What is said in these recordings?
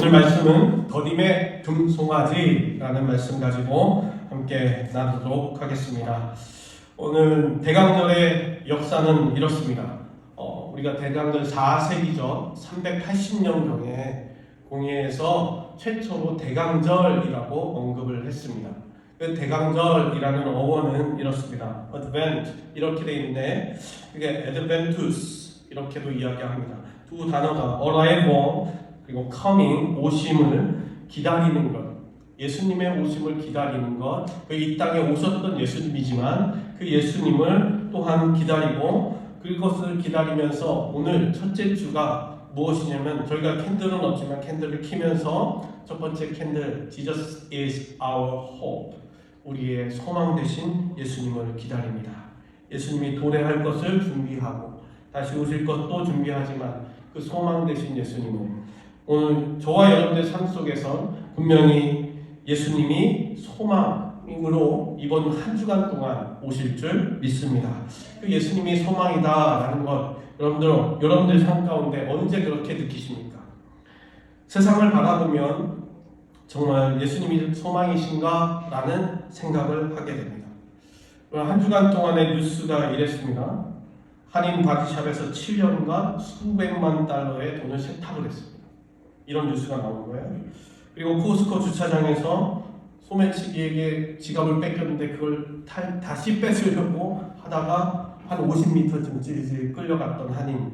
오늘 말씀은 더딤의 금송아지라는 말씀 가지고 함께 나누도록 하겠습니다. 오늘 대강절의 역사는 이렇습니다. 우리가 대강절 4세기전 380년경에 공예에서 최초로 대강절이라고 언급을 했습니다. 그 대강절이라는 어원은 이렇습니다. advent 이렇게 되어 있는데 이게 adventus 이렇게도 이야기합니다. 두 단어가 arrival 그리고 coming 오심을 기다리는 것, 예수님의 오심을 기다리는 것, 이 땅에 오셨던 예수님이지만 그 예수님을 또한 기다리고 그것을 기다리면서 오늘 첫째 주가 무엇이냐면 저희가 캔들은 없지만 캔들을 켜면서 첫 번째 캔들 Jesus is our hope 우리의 소망 되신 예수님을 기다립니다. 예수님이 도래할 것을 준비하고 다시 오실 것도 준비하지만 그 소망 되신 예수님을 오늘 저와 여러분의 삶 속에서 분명히 예수님이 소망으로 이번 한 주간 동안 오실 줄 믿습니다. 그 예수님이 소망이다라는 것 여러분들 삶 가운데 언제 그렇게 느끼십니까? 세상을 바라보면 정말 예수님이 소망이신가? 라는 생각을 하게 됩니다. 한 주간 동안의 뉴스가 이랬습니다. 한인 바디샵에서 7년간 수백만 달러의 돈을 세탁을 했습니다. 이런 뉴스가 나온 거예요. 그리고 코스코 주차장에서 소매치기에게 지갑을 뺏겼는데 그걸 다시 뺏으려고 하다가 한 50m쯤 찌릿 끌려갔던 한인이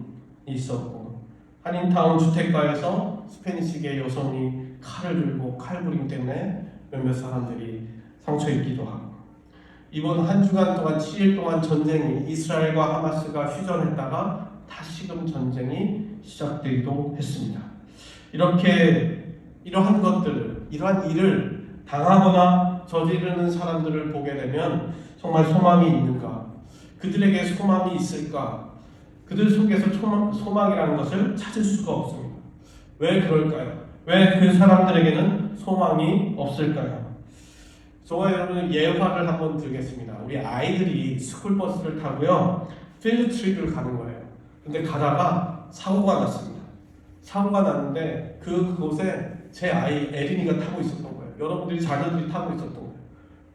있었고, 한인타운 주택가에서 스페니시계 여성이 칼을 들고 칼부림 때문에 몇몇 사람들이 상처 입기도 하고, 이번 한 주간 동안 7일 동안 전쟁이 이스라엘과 하마스가 휴전했다가 다시금 전쟁이 시작되기도 했습니다. 이러한 것들을, 이러한 일을 당하거나 저지르는 사람들을 보게 되면 정말 소망이 있는가? 그들에게 소망이 있을까? 그들 속에서 소망이라는 것을 찾을 수가 없습니다. 왜 그럴까요? 왜 그 사람들에게는 소망이 없을까요? 저와 여러분은 예화를 한번 들겠습니다. 우리 아이들이 스쿨버스를 타고요, 필드트립을 가는 거예요. 근데 가다가 사고가 났습니다. 사고가 났는데 그곳에 제 아이 에린이가 타고 있었던 거예요. 여러분들이 자녀들이 타고 있었던 거예요.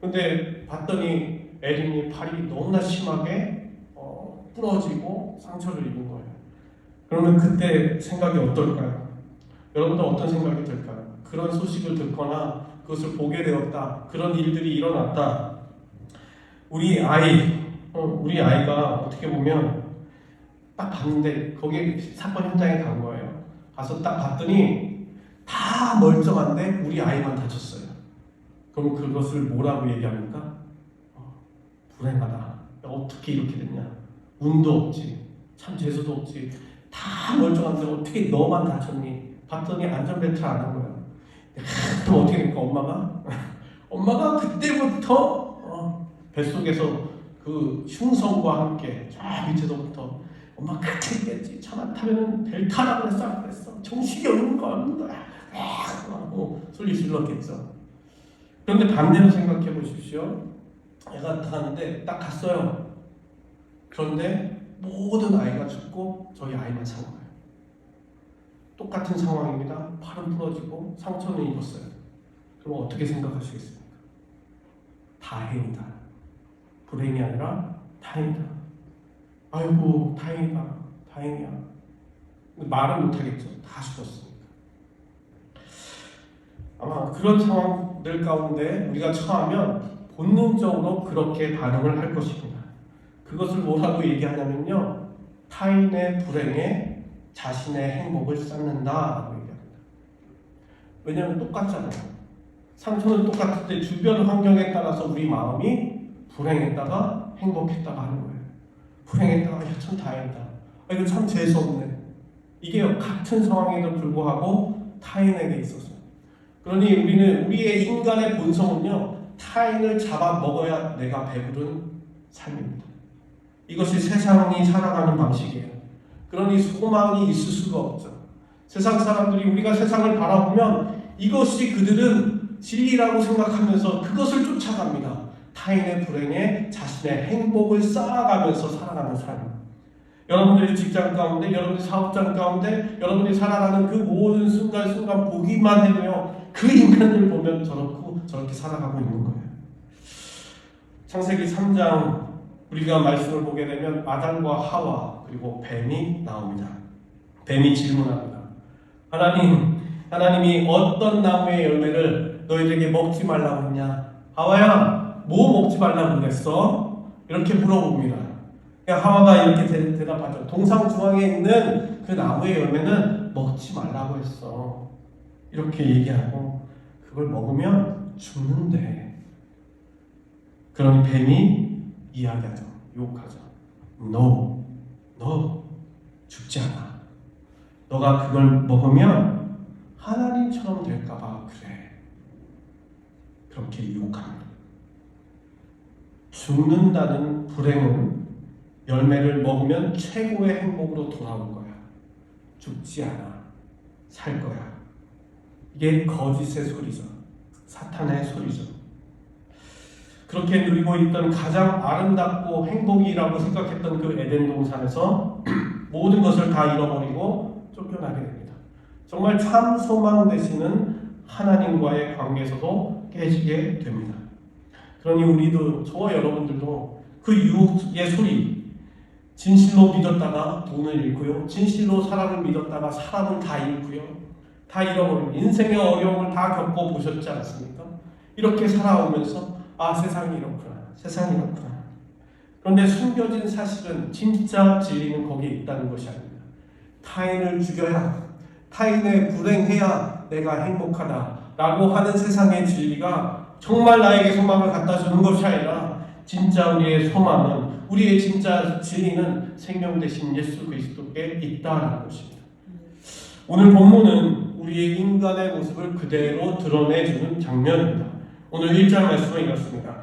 근데 봤더니 에린이 팔이 너무나 심하게 부러지고 상처를 입은 거예요. 그러면 그때 생각이 어떨까요? 여러분들 어떤 생각이 들까요? 그런 소식을 듣거나 그것을 보게 되었다. 그런 일들이 일어났다. 우리 아이가 어떻게 보면 딱 봤는데 거기 사건 현장에 간 거예요. 가서 딱 봤더니 다 멀쩡한데 우리 아이만 다쳤어요. 그럼 그것을 뭐라고 얘기합니까? 불행하다. 어떻게 이렇게 됐냐? 운도 없지. 참 재수도 없지. 다 멀쩡한데 어떻게 너만 다쳤니? 봤더니 안전벨트를 안 한 거예요. 그럼 어떻게 될까? 엄마가 그때부터 뱃속에서 그 흉성과 함께 쫙 밑에서부터 엄마 그렇게 했겠지. 차만 타면 벨타라고 그랬어. 정신이 없는 거 하고 소리 질렀겠죠. 그런데 반대로 생각해 보십시오. 애가 타는데 딱 갔어요. 그런데 모든 아이가 죽고 저희 아이만 산 거예요. 똑같은 상황입니다. 팔은 부러지고 상처는 입었어요. 그럼 어떻게 생각하시겠습니까? 다행이다. 불행이 아니라 다행이다. 아이고 다행이다. 다행이야. 말은 못하겠죠. 다 죽었으니까. 아마 그런 상황들 가운데 우리가 처하면 본능적으로 그렇게 반응을 할 것입니다. 그것을 뭐라고 얘기하냐면요, 타인의 불행에 자신의 행복을 쌓는다라고 얘기합니다. 왜냐하면 똑같잖아요. 상처는 똑같은데 주변 환경에 따라서 우리 마음이 불행했다가 행복했다가 하는 거예요. 불행했다가 참 다행이다. 이거 참 재수없네. 이게 같은 상황에도 불구하고 타인에게 있어서. 그러니 우리는 우리의 인간의 본성은요, 타인을 잡아먹어야 내가 배부른 삶입니다. 이것이 세상이 살아가는 방식이에요. 그러니 소망이 있을 수가 없죠. 세상 사람들이 우리가 세상을 바라보면 이것이 그들은 진리라고 생각하면서 그것을 쫓아갑니다. 타인의 불행에 자신의 행복을 쌓아가면서 살아가는 삶. 여러분들의 직장 가운데, 여러분의 사업장 가운데, 여러분이 살아가는 그 모든 순간순간 보기만 해도요, 그 인간을 보면 저렇게 살아가고 있는 거예요. 창세기 3장 우리가 말씀을 보게 되면 아담과 하와 그리고 뱀이 나옵니다. 뱀이 질문합니다. 하나님이 어떤 나무의 열매를 너희들에게 먹지 말라고 했냐? 하와야, 뭐 먹지 말라고 그랬어? 이렇게 물어봅니다. 하와가 이렇게 대답하죠. 동상 중앙에 있는 그 나무의 열매는 먹지 말라고 했어. 이렇게 얘기하고, 그걸 먹으면 죽는데. 그러니 뱀이 이야기하죠. 욕하죠. No, 죽지 않아. 너가 그걸 먹으면 하나님처럼 될까봐 그래. 그렇게 욕합니다. 죽는다는 불행은 열매를 먹으면 최고의 행복으로 돌아올 거야. 죽지 않아. 살 거야. 이게 거짓의 소리죠. 사탄의 소리죠. 그렇게 누리고 있던 가장 아름답고 행복이라고 생각했던 그 에덴 동산에서 모든 것을 다 잃어버리고 쫓겨나게 됩니다. 정말 참 소망 되시는 하나님과의 관계에서도 깨지게 됩니다. 그러니 우리도, 저와 여러분들도 그 유혹의 소리, 진실로 믿었다가 돈을 잃고요, 진실로 사람을 믿었다가 사람을 다 잃고요, 다 잃어버린 인생의 어려움을 다 겪어보셨지 않습니까? 이렇게 살아오면서 세상이 이렇구나. 그런데 숨겨진 사실은, 진짜 진리는 거기에 있다는 것이 아닙니다. 타인을 죽여야, 타인을 불행해야 내가 행복하다라고 하는 세상의 진리가 정말 나에게 소망을 갖다 주는 것이 아니라, 진짜 우리의 소망은, 우리의 진짜 진리는 생명 되신 예수 그리스도께 있다는 것입니다. 오늘 본문은 우리의 인간의 모습을 그대로 드러내주는 장면입니다. 오늘 1장 말씀을 읽었습니다.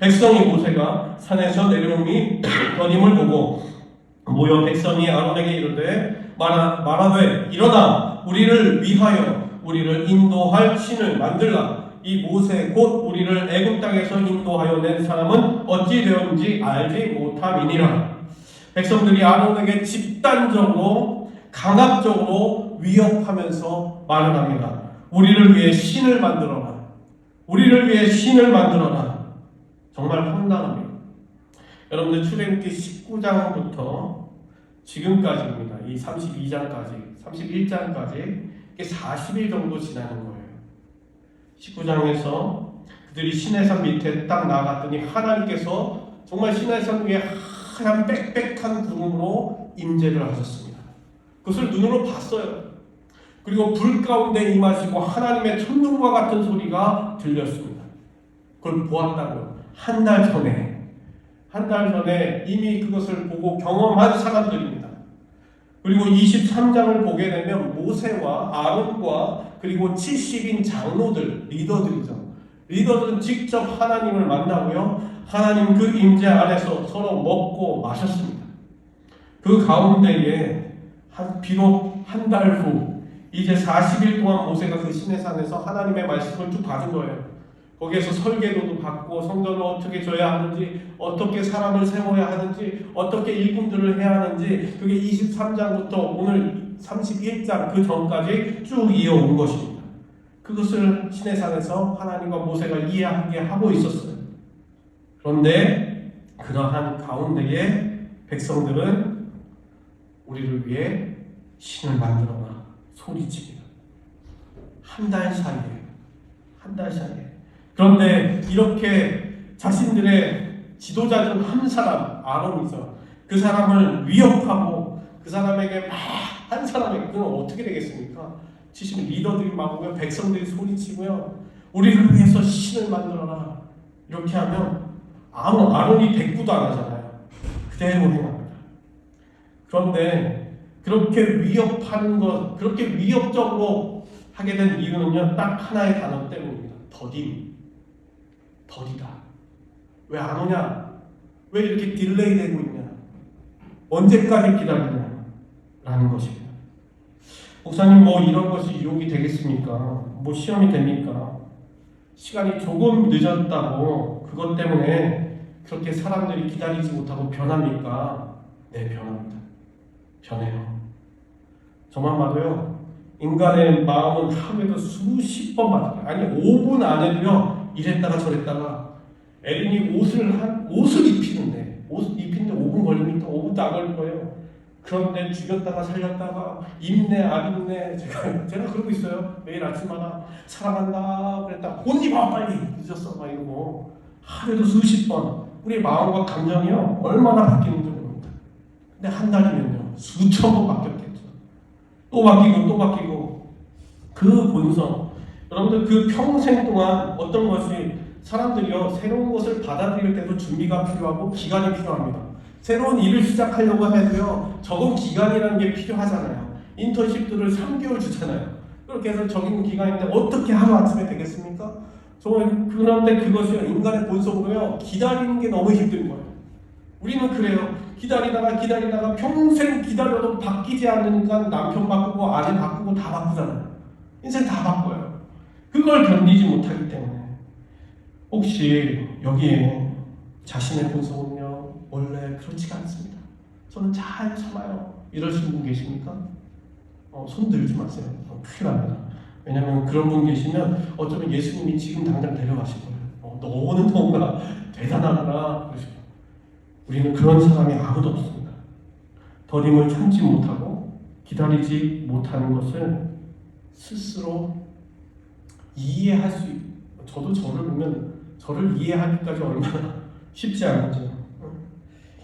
백성이 모세가 산에서 내려오니 더님을 보고 모여 백성이 아론에게 이르되 말하되 일어나 우리를 위하여 우리를 인도할 신을 만들라. 이 모세 곧 우리를 애굽 땅에서 인도하여 낸 사람은 어찌 되었는지 알지 못함이니라. 백성들이 아론에게 집단적으로 강압적으로 위협하면서 말을 합니다. 우리를 위해 신을 만들어라. 우리를 위해 신을 만들어라. 정말 황당합니다. 여러분들 출애굽기 19장부터 지금까지입니다. 이 32장까지, 31장까지 40일 정도 지나는 거예요. 19장에서 그들이 시내산 밑에 딱 나갔더니 하나님께서 정말 시내산 위에 하얀 빽빽한 구름으로 임재를 하셨습니다. 그것을 눈으로 봤어요. 그리고 불 가운데 임하시고 하나님의 천둥과 같은 소리가 들렸습니다. 그걸 보았다고요. 한 달 전에 이미 그것을 보고 경험한 사람들입니다. 그리고 23장을 보게 되면 모세와 아론과 그리고 70인 장로들, 리더들은 직접 하나님을 만나고요, 하나님 그 임재 안에서 서로 먹고 마셨습니다. 그 가운데에 비록 한 달 후 이제 40일 동안 모세가 그 시내산에서 하나님의 말씀을 쭉 받은 거예요. 거기에서 설계도도 받고 성전을 어떻게 져야 하는지, 어떻게 사람을 세워야 하는지, 어떻게 일꾼들을 해야 하는지, 그게 23장부터 오늘 31장 그 전까지 쭉 이어온 것입니다. 그것을 시내산에서 하나님과 모세가 이해하게 하고 있었어요. 그런데 그러한 가운데에 백성들은 우리를 위해 신을 만들어라 소리칩니다. 한 달 사이에. 그런데 이렇게 자신들의 지도자 중 한 사람, 아론이죠. 그 사람을 위협하고 그 사람에게 한 사람에게, 그건 어떻게 되겠습니까? 70 리더들이 막 오면 백성들이 소리치고요, 우리를 위해서 신을 만들어라 이렇게 하면 아론이 대꾸도 안 하잖아요. 그대로 행합니다. 그런데 그렇게 위협하는 것, 그렇게 위협적으로 하게 된 이유는요, 딱 하나의 단어 때문입니다. 더디다. 왜 안 오냐? 왜 이렇게 딜레이 되고 있냐? 언제까지 기다리냐? 라는 것입니다. 목사님, 이런 것이 유혹이 되겠습니까? 시험이 됩니까? 시간이 조금 늦었다고 그것 때문에 그렇게 사람들이 기다리지 못하고 변합니까? 네, 변합니다. 변해요. 저만 봐도요. 인간의 마음은 하루에도 수십 번 바뀌어요. 아니 5분 안에도요. 이랬다가 저랬다가 에린이 옷을 입히는데 5분 걸리면 또 5분도 안 걸릴 거예요. 그런데 죽였다가 살렸다가 입네 안 입네 제가 그러고 있어요. 매일 아침마다 사랑한다 그랬다 옷 입어 빨리 늦었어 막 이러고 하루에도 수십 번 우리 마음과 감정이요 얼마나 바뀌는지 모릅니다. 근데 한 달이면요 수천 번 바뀌었겠죠. 또 바뀌고 그 본성 여러분들 그 평생 동안 어떤 것이 사람들이요 새로운 것을 받아들일 때도 준비가 필요하고 기간이 필요합니다. 새로운 일을 시작하려고 해도요 적은 기간이라는 게 필요하잖아요. 인턴십들을 3개월 주잖아요. 그렇게 해서 적은 기간인데 어떻게 하루아침에 되겠습니까? 그런데 그것이 인간의 본성으로요 기다리는 게 너무 힘든 거예요. 우리는 그래요. 기다리다가 평생 기다려도 바뀌지 않으니까 남편 바꾸고 아내 바꾸고 다 바꾸잖아요. 인생 다 바꿔요. 그걸 견디지 못하기 때문에 혹시 여기에 자신의 본성은요 원래 그렇지가 않습니다. 저는 잘 참아요. 이러신 분 계십니까? 손 들지 마세요. 큰일 납니다. 왜냐하면 그런 분 계시면 어쩌면 예수님이 지금 당장 데려가실 거예요. 너는 뭔가 대단하구나 그러시고 우리는 그런 사람이 아무도 없습니다. 더림을 참지 못하고 기다리지 못하는 것을 스스로 이해할 수 있고 저도 저를 보면 저를 이해하기까지 얼마나 쉽지 않은지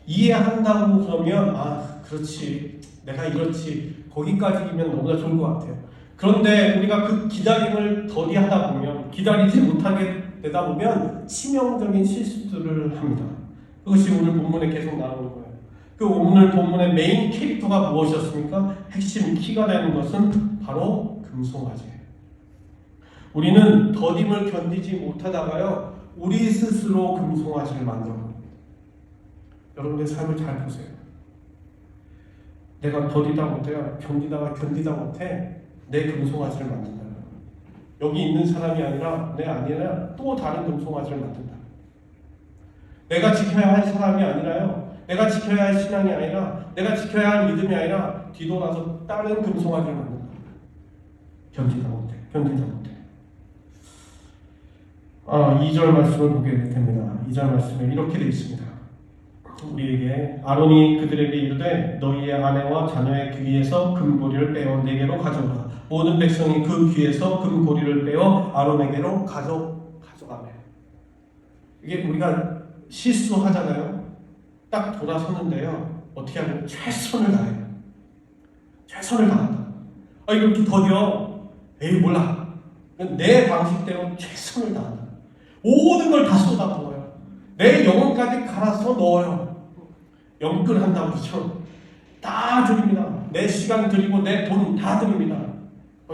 이해한다고 그러면 그렇지 내가 이렇지 거기까지면 너무나 좋은 것 같아요. 그런데 우리가 그 기다림을 더디하다 보면 기다리지 못하게 되다 보면 치명적인 실수들을 합니다. 그것이 오늘 본문에 계속 나오는 거예요. 그 오늘 본문의 메인 캐릭터가 무엇이었습니까? 핵심 키가 되는 것은 바로 금송아지예요. 우리는 더딤을 견디지 못하다가요 우리 스스로 금송아지를 만들어버립니다. 여러분의 삶을 잘 보세요. 내가 더디다 못해요. 견디다 못해 내 금송아지를 만든다. 여기 있는 사람이 아니라 또 다른 금송아지를 만든다. 내가 지켜야 할 사람이 아니라요. 내가 지켜야 할 신앙이 아니라 내가 지켜야 할 믿음이 아니라 뒤돌아서 다른 금송아지를 만든다. 견디다 못해. 2절 말씀을 보게 됩니다. 2절 말씀에 이렇게 되어 있습니다. 우리에게 아론이 그들에게 이르되 너희의 아내와 자녀의 귀에서 금고리를 빼어 내게로 가져오라. 모든 백성이 그 귀에서 금고리를 빼어 아론에게로 가져가매. 이게 우리가 실수하잖아요. 딱 돌아섰는데요. 어떻게 하면 최선을 다해요. 최선을 다한다. 이렇게 더뎌. 에이 몰라. 내 방식대로 최선을 다한다. 모든 걸 다 쏟아부어요. 내 영혼까지 갈아서 넣어요. 영끌 한다고 그러죠. 다 드립니다. 내 시간 드리고 내 돈 다 드립니다.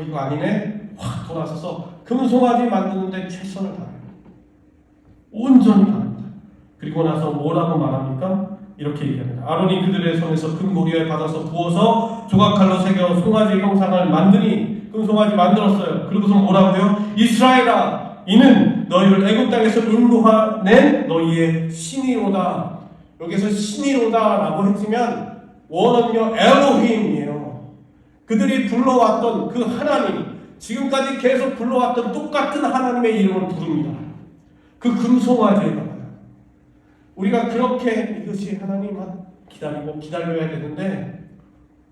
이거 아니네? 확 돌아서서 금송아지 만드는데 최선을 다해요. 온전히 다합니다. 그리고 나서 뭐라고 말합니까? 이렇게 얘기합니다. 아론이 그들의 손에서 금고리에 받아서 부어서 조각칼로 새겨 송아지 형상을 만드니 금송아지 만들었어요. 그리고서 뭐라고요? 이스라엘아 이는 너희를 애굽 땅에서 인도하낸 너희의 신이로다. 여기서 신이로다 라고 했지만 원어는요 엘로힘이에요. 그들이 불러왔던 그 하나님, 지금까지 계속 불러왔던 똑같은 하나님의 이름을 부릅니다. 그 금송아지에다가 우리가 그렇게 이것이 하나님 기다려야 되는데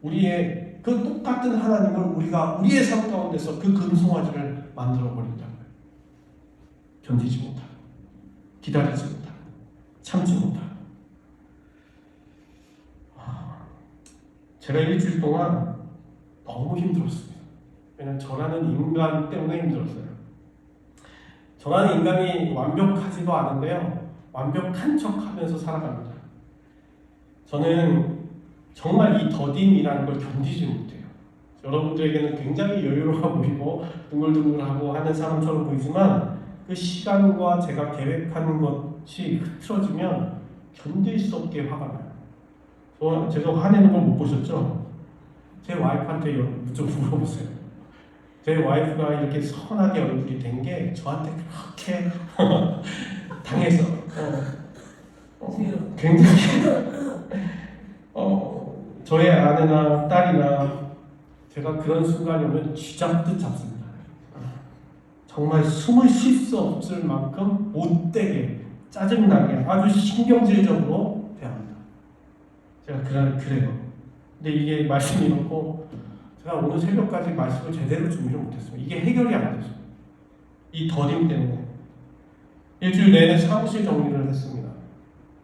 우리의 그 똑같은 하나님을 우리가 우리의 삶 가운데서 그 금송아지를 만들어 버린다고요. 견디지 못하고 기다리지 못하고 참지 못하고 제가 일주일 동안 너무 힘들었습니다. 왜냐하면 저라는 인간 때문에 힘들었어요. 저라는 인간이 완벽하지도 않은데요. 완벽한 척하면서 살아갑니다. 저는 정말 이 더딤이라는 걸 견디지 못해요. 여러분들에게는 굉장히 여유로워 보이고 둥글둥글하고 하는 사람처럼 보이지만 그 시간과 제가 계획하는 것이 흐트러지면 견딜 수 없게 화가 나요. 제가 화내는 걸 못 보셨죠? 제 와이프한테 좀 물어보세요. 제 와이프가 이렇게 선하게 얼굴이 된 게 저한테 그렇게 당해서 굉장히 저의 아내나 딸이나 제가 그런 순간이 오면 쥐잡듯 잡습니다. 정말 숨을 쉴 수 없을 만큼 못되게 짜증나게 아주 신경질적으로 대합니다. 제가 그래요. 근데 이게 말씀이 이렇고 제가 오늘 새벽까지 말씀을 제대로 준비를 못했어요. 이게 해결이 안 돼서 이 더딤 때문에 일주일 내내 사무실 정리를 했습니다.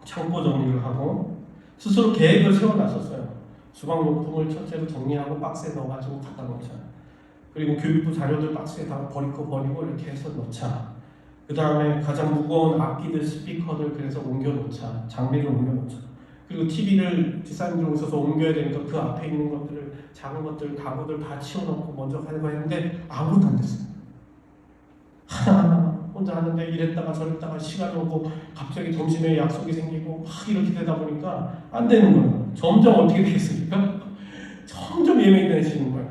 창고 정리를 하고 스스로 계획을 세워놨었어요. 주방용품을 첫째로 정리하고 박스에 넣어가지고 갖다 놓자. 그리고 교육부 자료들 박스에 다 버리고 이렇게 해서 넣자. 그 다음에 가장 무거운 악기들, 스피커들 그래서 옮겨 놓자. 장비를 옮겨 놓자. 그리고 TV를 뒷사람들 오셔서 옮겨야 되니까 그 앞에 있는 것들을 작은 것들, 가구들 다 치워놓고 먼저 하려고 했는데 아무것도 안 됐어요. 하나하나 혼자 하는데 이랬다가 저랬다가 시간이 오고 갑자기 점심에 약속이 생기고 막 이렇게 되다 보니까 안 되는 거예요. 점점 어떻게 되겠습니까? 점점 예민해지는 거예요.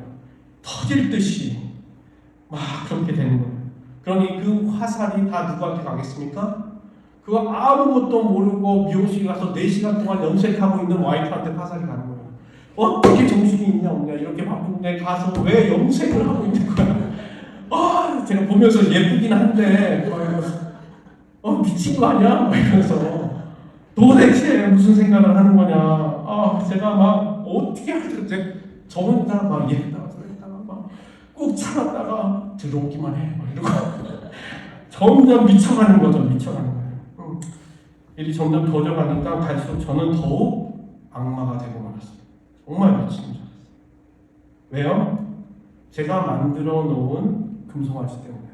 터질 듯이 막 그렇게 되는 거예요. 그러니 그 화살이 다 누구한테 가겠습니까? 그거 아무것도 모르고 미용실 가서 4시간 동안 염색하고 있는 와이프한테 화살이 가는 거예요. 어떻게 정신이 있냐 없냐 이렇게 바쁜데 가서 왜 염색을 하고 있는 거야? 제가 보면서 예쁘긴 한데 미친 거 아니야? 이러면서 도대체 무슨 생각을 하는 거냐? 제가 막 어떻게 하죠? 저 혼자 막 이랬다가 저랬다가 막 꾹 참았다가 들어오기만 해. 이러고 점점 미쳐가는 거죠. 미쳐가는 거예요. 일이 점점 더뎌가니까 갈수록 저는 더욱 악마가 되고 말았어요. 정말 미친 줄 알았어요. 왜요? 제가 만들어 놓은 금송아지 때문에.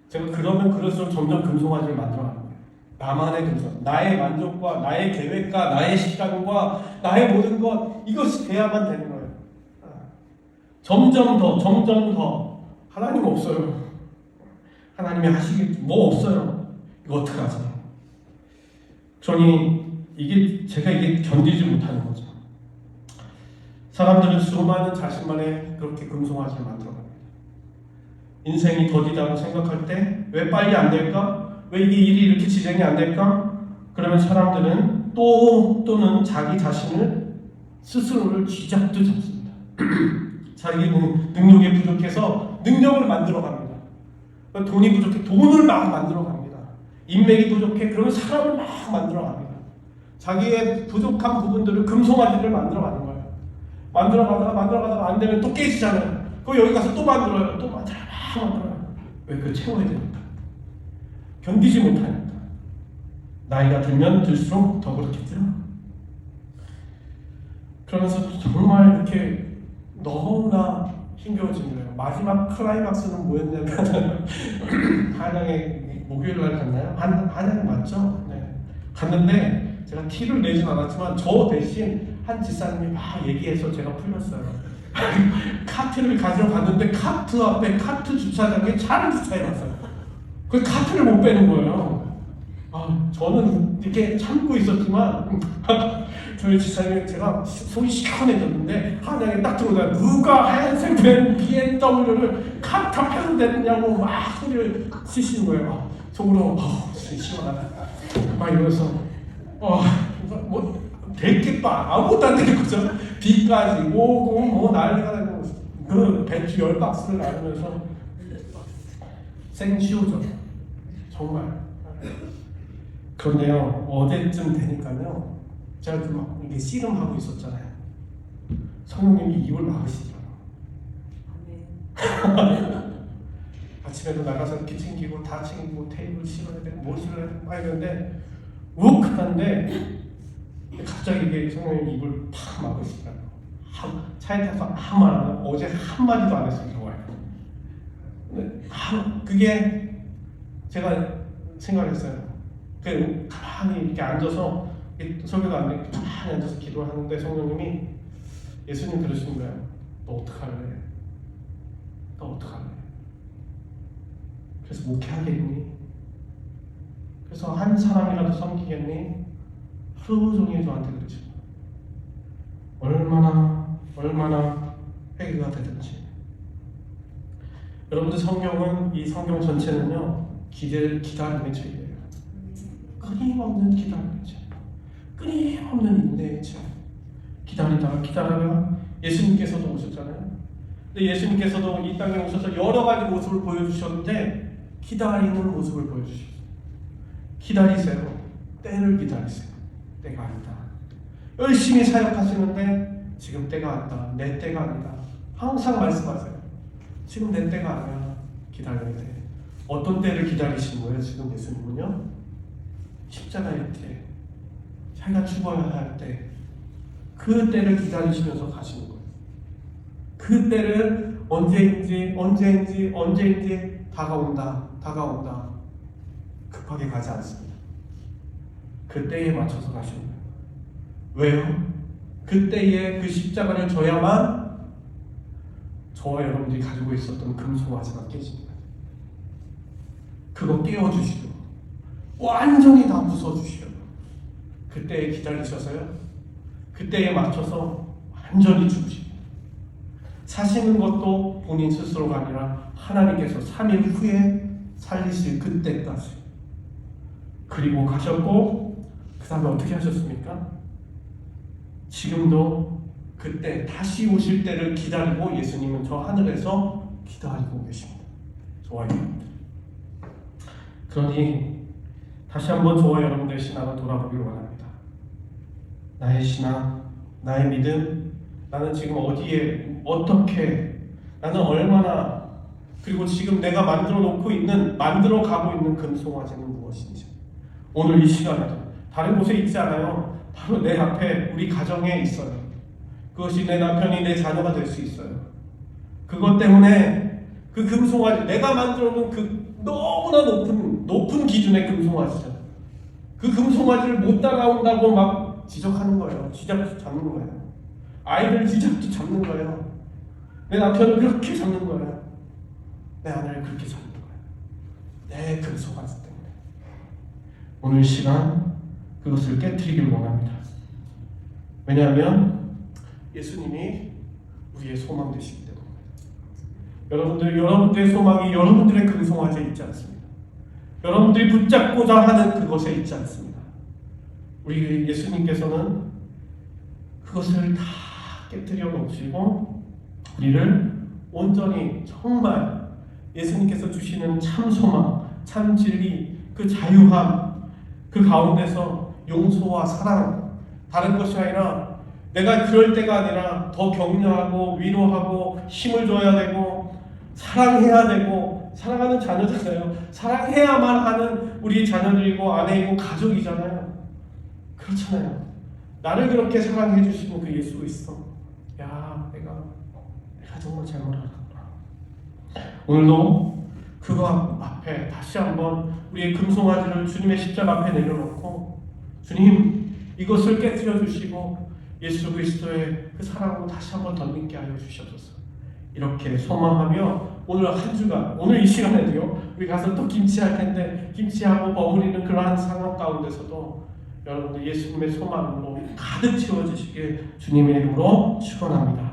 제가 그러면 그럴수록 점점 금송아지를 만들어가는 거예요. 나만의 금송, 나의 만족과 나의 계획과 나의 시간과 나의 모든 것 이것이 돼야만 되는 거예요. 점점 더 하나님 없어요. 하나님이 하시겠지 뭐 없어요. 이거 어떡하지? 그러니 제가 견디지 못하는 거죠. 사람들은 수많은 자신만의 그렇게 금송아지를 만들어갑니다. 인생이 더디다고 생각할 때 왜 빨리 안 될까? 왜 이게 일이 이렇게 진행이 안 될까? 그러면 사람들은 또는 자기 자신을 스스로를 쥐잡듯 잡습니다. 자기 능력이 부족해서 능력을 만들어갑니다. 돈이 부족해 돈을 막 만들어갑니다. 인맥이 부족해 그러면 사람을 막 만들어갑니다. 자기의 부족한 부분들을 금송아지를 만들어가는 거예요. 만들어가다가 안 되면 또 깨지잖아요. 그럼 여기 가서 또 만들어요. 또 만들어요. 왜 그걸 채워야 되니까. 견디지 못하니까. 나이가 들면 들수록 더 그렇겠죠. 그러면서 정말 이렇게 너무나 힘겨워진 거예요. 마지막 클라이막스는 뭐였냐면 한양에 목요일날 갔나요? 한양 맞죠? 네. 갔는데 제가 티를 내진 않았지만 저 대신 한 집사님이 막 얘기해서 제가 풀렸어요. 카트를 가지러 갔는데 카트 앞에 카트 주차장에 차를 주차해놨어요. 그 카트를 못 빼는 거예요. 저는 이렇게 참고 있었지만 저희 집사님이 제가 속이 시원해졌는데 한양에 딱 들어오다 누가 하얀색 된 BMW를 카트 앞에서 내느냐고 막 소리를 치시는 거예요. 속으로 시원하다 막 이러면서 뭐 됐겠다 아무것도 안 되는 거죠. 비까지 오고 뭐 난리가 나고 그 배추 10박스를 나누면서 생시오죠. 정말. 그런데요 어제쯤 되니까요 제가 막 이게 씨름하고 있었잖아요. 성령님이 입을 막으시더라고요. 아침에도 나가서 이렇게 챙기고 다 챙기고 테이블 실어야 되고 뭘 실어야 되고 막 이러는데 욱 하는데 갑자기 이게 성령님이 입을 팍 막으시더라고요. 차에 타서 아무 말 안 하고 어제 한마디도 안 했어요. 근데 그게 제가 생각했어요. 가만히 이렇게 앉아서 설교도 안 되고 가만히 앉아서 기도를 하는데 성령님이 예수님 그러시는 거예요. 너 어떡할래? 너 어떡할래? 그래서 목회하겠니? 그래서 한 사람이라도 섬기겠니? 하루 종일 저한테 그러죠. 얼마나 회개가 되든지. 여러분들 이 성경 전체는요 기다림의 책이에요. 끊임없는 기다림의 책, 끊임없는 인내의 책. 기다리다가 예수님께서도 오셨잖아요. 근데 예수님께서도 이 땅에 오셔서 여러 가지 모습을 보여주셨는데 기다리는 모습을 보여주셨어요. 기다리세요. 때를 기다리세요. 때가 아니다. 열심히 사역하시는데 지금 때가 아니다. 내 때가 아니다. 항상 말씀하세요. 지금 내 때가 아니야. 기다려야 돼. 어떤 때를 기다리시는 거예요? 지금 예수님은요? 십자가의 때, 자기가 죽어야 할 때, 그 때를 기다리시면서 가시는 거예요. 그 때를 언제인지 다가온다. 급하게 가지 않습니다. 그 때에 맞춰서 가시는 거예요. 왜요? 그 때에 그 십자가를 져야만 저와 여러분들이 가지고 있었던 금송아지가 깨집니다. 그거 깨워주시고 완전히 다 부숴주시고 그때에 기다리셔서요. 그때에 맞춰서 완전히 죽으십니다. 사시는 것도 본인 스스로가 아니라 하나님께서 3일 후에 살리실 그때까지. 그리고 가셨고 그 다음에 어떻게 하셨습니까? 지금도 그때 다시 오실 때를 기다리고 예수님은 저 하늘에서 기다리고 계십니다. 저와 여러분들. 그러니 다시 한번 저와 여러분들의 신앙을 돌아보기를 원합니다. 나의 신앙, 나의 믿음, 나는 지금 어디에, 어떻게, 나는 얼마나, 그리고 지금 내가 만들어 가고 있는 금송아지는 무엇인지. 오늘 이 시간에도 다른 곳에 있지 않아요. 바로 내 앞에 우리 가정에 있어요. 그것이 내 남편이 내 자녀가 될 수 있어요. 그것 때문에 그 금송아지, 내가 만들어 놓은 그 너무나 높은 기준의 금송아지죠. 그 금송아지를 못 따라온다고 막 지적하는 거예요. 쥐잡듯 잡는 거예요. 아이들 쥐잡듯 잡는 거예요. 내 남편을 그렇게 잡는 거예요. 내 아내를 그렇게 잡는 거예요. 내 금송아지 때문에. 오늘 시간 그것을 깨트리길 원합니다. 왜냐하면 예수님이 우리의 소망 되시기 때문에. 여러분들의 소망이 여러분들의 금송아지에 있지 않습니다. 여러분들이 붙잡고자 하는 그것에 있지 않습니다. 우리 예수님께서는 그것을 다 깨뜨려 놓으시고 우리를 온전히 정말 예수님께서 주시는 참 소망, 참 진리, 그 자유함, 그 가운데서 용서와 사랑, 다른 것이 아니라 내가 그럴 때가 아니라 더 격려하고 위로하고 힘을 줘야 되고 사랑해야 되고, 사랑하는 자녀잖아요. 사랑해야만 하는 우리 자녀들이고 아내이고 가족이잖아요. 그렇잖아요. 나를 그렇게 사랑해 주시는 그 예수가 있어. 야, 내가 정말 잘못하구나. 오늘도 그거 앞에 다시 한번 우리의 금송아지를 주님의 십자가 앞에 내려놓고, 주님 이것을 깨뜨려 주시고 예수 그리스도의 그 사랑으로 다시 한번 덧입게 하여 주시옵소서. 이렇게 소망하며 오늘 한 주간, 오늘 이 시간에도요, 우리 가서 또 김치할 텐데 김치하고 버무리는 그러한 상황 가운데서도 여러분들 예수님의 소망으로 가득 채워주시길 주님의 이름으로 축원합니다.